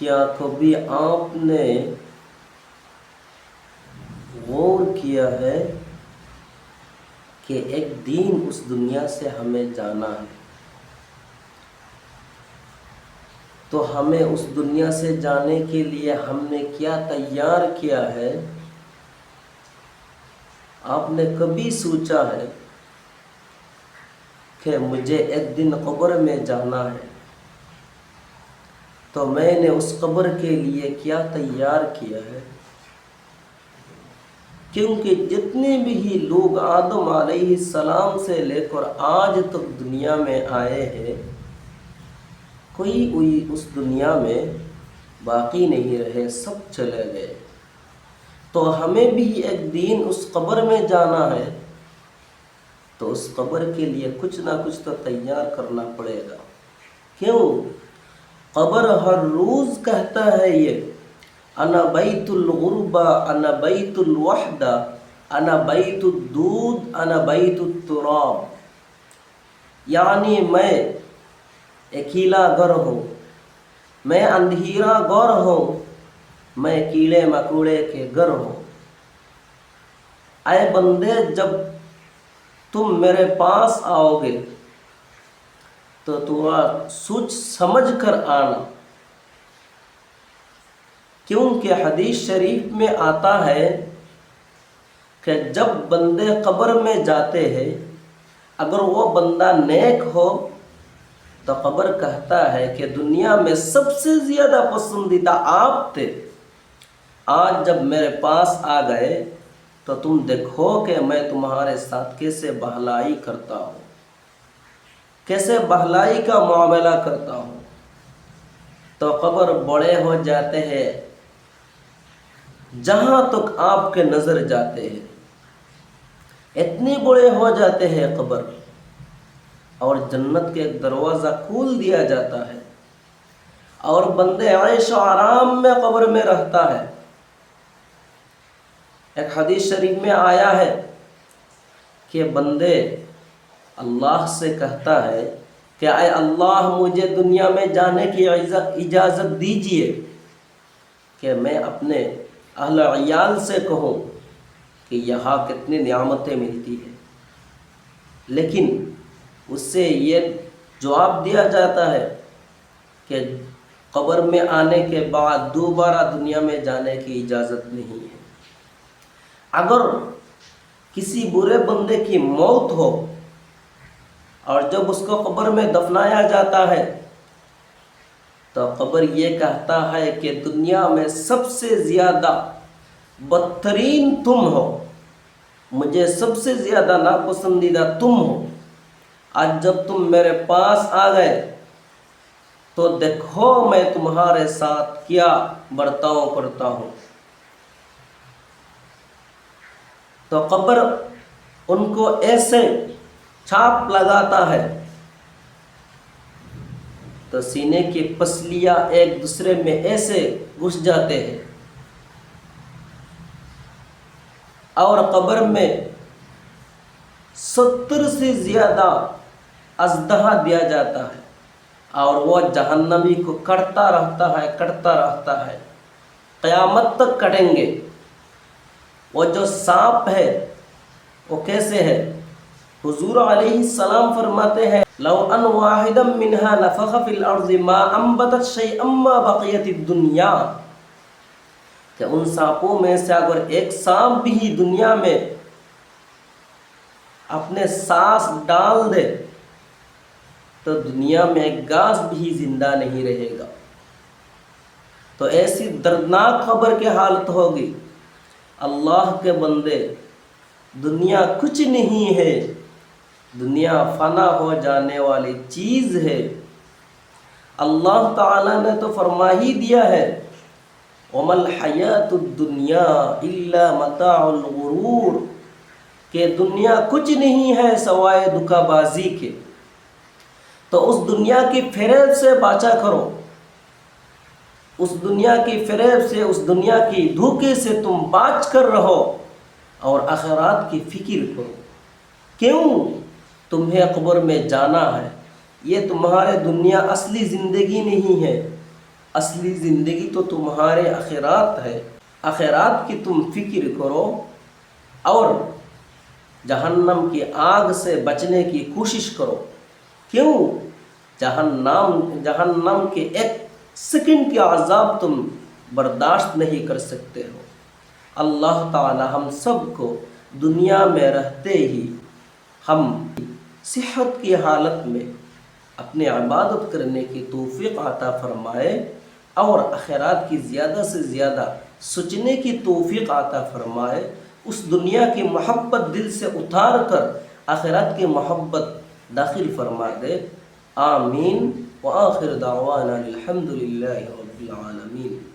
کیا کبھی آپ نے غور کیا ہے کہ ایک دن اس دنیا سے ہمیں جانا ہے، تو ہمیں اس دنیا سے جانے کے لیے ہم نے کیا تیار کیا ہے؟ آپ نے کبھی سوچا ہے کہ مجھے ایک دن قبر میں جانا ہے، تو میں نے اس قبر کے لیے کیا تیار کیا ہے؟ کیونکہ جتنے بھی لوگ آدم علیہ السلام سے لے کر آج تک دنیا میں آئے ہیں، کوئی اس دنیا میں باقی نہیں رہے، سب چلے گئے۔ تو ہمیں بھی ایک دن اس قبر میں جانا ہے، تو اس قبر کے لیے کچھ نہ کچھ تو تیار کرنا پڑے گا۔ کیوں؟ قبر ہر روز کہتا ہے یہ انا بیت الغربہ، انا بیت الوحدہ، انا بیت الدود، انا بیت التراب، یعنی میں اکیلا گھر ہوں، میں اندھیرا گھر ہوں، میں کیڑے مکوڑے کے گھر ہوں۔ اے بندے، جب تم میرے پاس آؤ گے تو سوچ سمجھ کر آنا، کیونکہ حدیث شریف میں آتا ہے کہ جب بندے قبر میں جاتے ہیں، اگر وہ بندہ نیک ہو تو قبر کہتا ہے کہ دنیا میں سب سے زیادہ پسندیدہ آپ تھے، آج جب میرے پاس آ گئے تو تم دیکھو کہ میں تمہارے ساتھ کیسے بھلائی کرتا ہوں، کیسے بھلائی کا معاملہ کرتا ہوں۔ تو قبر بڑے ہو جاتے ہیں، جہاں تک آپ کے نظر جاتے ہیں اتنے بڑے ہو جاتے ہیں قبر، اور جنت کے ایک دروازہ کھول دیا جاتا ہے، اور بندے عیش و آرام میں قبر میں رہتا ہے۔ ایک حدیث شریف میں آیا ہے کہ بندے اللہ سے کہتا ہے کہ اے اللہ، مجھے دنیا میں جانے کی اجازت دیجیے کہ میں اپنے اہل عیال سے کہوں کہ یہاں کتنی نعمتیں ملتی ہیں، لیکن اس سے یہ جواب دیا جاتا ہے کہ قبر میں آنے کے بعد دوبارہ دنیا میں جانے کی اجازت نہیں ہے۔ اگر کسی برے بندے کی موت ہو اور جب اس کو قبر میں دفنایا جاتا ہے تو قبر یہ کہتا ہے کہ دنیا میں سب سے زیادہ بدترین تم ہو، مجھے سب سے زیادہ ناپسندیدہ تم ہو، آج جب تم میرے پاس آ گئے تو دیکھو میں تمہارے ساتھ کیا برتاؤ کرتا ہوں۔ تو قبر ان کو ایسے چھاپ لگاتا ہے تو سینے کی پسلیاں ایک دوسرے میں ایسے گھس جاتے ہیں، اور قبر میں 70 سے زیادہ اژدہا دیا جاتا ہے، اور وہ جہنمی کو کٹتا رہتا ہے، قیامت تک کٹیں گے۔ وہ جو سانپ ہے وہ کیسے ہے؟ حضور علیہ السلام فرماتے ہیں لو ان واحدا منها نفخ في الارض ما انبتت شيئا ما بقيت الدنيا، کہ ان سانپوں میں سے اگر ایک سانپ بھی دنیا میں اپنے سانس ڈال دے تو دنیا میں ایک گھاس بھی زندہ نہیں رہے گا۔ تو ایسی دردناک خبر کی حالت ہوگی۔ اللہ کے بندے، دنیا کچھ نہیں ہے، دنیا فنا ہو جانے والی چیز ہے۔ اللہ تعالیٰ نے تو فرما ہی دیا ہے وَمَا الْحَيَاةُ الدُّنْيَا إِلَّا مَتَاعُ الْغُرُورِ، کہ دنیا کچھ نہیں ہے سوائے دھوکہ بازی کے۔ تو اس دنیا کی فریب سے بچا کرو، اس دنیا کی فریب سے، اس دنیا کی دھوکے سے تم بچ کر رہو، اور آخرات کی فکر کرو۔ کیوں؟ تمہیں قبر میں جانا ہے، یہ تمہارے دنیا اصلی زندگی نہیں ہے۔ اصلی زندگی تو تمہارے آخرات ہے، آخرات کی تم فکر کرو اور جہنم کی آگ سے بچنے کی کوشش کرو۔ کیوں؟ جہنم کے ایک سیکنڈ کے عذاب تم برداشت نہیں کر سکتے ہو۔ اللہ تعالی ہم سب کو دنیا میں رہتے ہی ہم صحت کی حالت میں اپنے عبادت کرنے کی توفیق عطا فرمائے اور آخرات کی زیادہ سے زیادہ سوچنے کی توفیق عطا فرمائے، اس دنیا کی محبت دل سے اتار کر آخرت کی محبت داخل فرما دے۔ آمین۔ وآخر دعوانا الحمد للہ رب العالمین۔